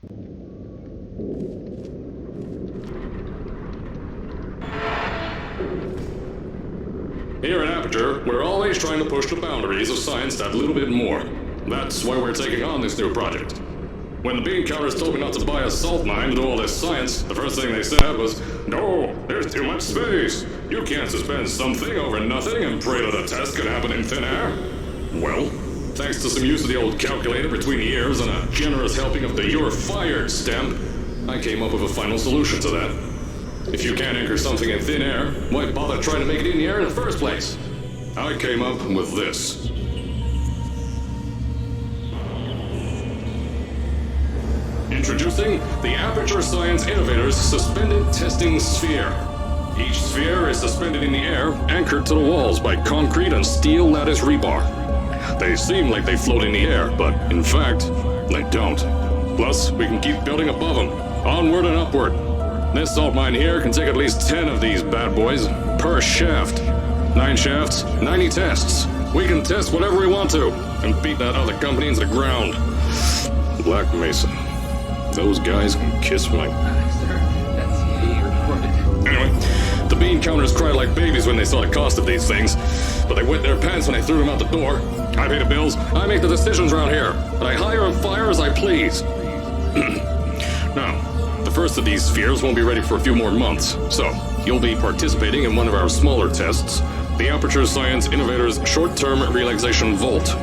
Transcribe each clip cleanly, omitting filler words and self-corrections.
Here at Aperture, we're always trying to push the boundaries of science that little bit more. That's why we're taking on this new project. When the bean counters told me not to buy a salt mine to do all this science, the first thing they said was, "No, there's too much space. You can't suspend something over nothing and pray that a test can happen in thin air." Well, thanks to some use of the old calculator between the ears and a generous helping of the "you're fired" stamp, I came up with a final solution to that. If you can't anchor something in thin air, why bother trying to make it in the air in the first place? I came up with this. Introducing the Aperture Science Innovators Suspended Testing Sphere. Each sphere is suspended in the air, anchored to the walls by concrete and steel lattice rebar. They seem like they float in the air, but in fact, they don't. Plus, we can keep building above them, onward and upward. This salt mine here can take at least 10 of these bad boys per shaft. 9 shafts, 90 tests. We can test whatever we want to and beat that other company into the ground. Black Mesa. Those guys can kiss my... Anyway, the bean counters cried like babies when they saw the cost of these things, but they wet their pants when I threw them out the door. I pay the bills, I make the decisions around here, and I hire and fire as I please. Now, the first of these spheres won't be ready for a few more months, so you'll be participating in one of our smaller tests, the Aperture Science Innovators Short-Term Relaxation Vault.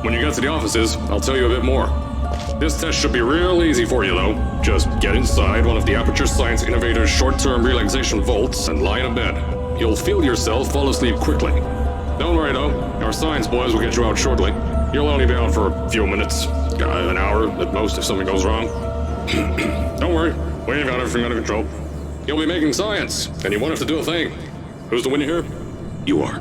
When you get to the offices, I'll tell you a bit more. This test should be real easy for you, though. Just get inside one of the Aperture Science Innovators short-term relaxation vaults and lie in a bed. You'll feel yourself fall asleep quickly. Don't worry, though. Our science boys will get you out shortly. You'll only be out for a few minutes. An hour at most if something goes wrong. Don't worry. We've got everything under control. You'll be making science, and you won't have to do a thing. Who's the winner here? You are.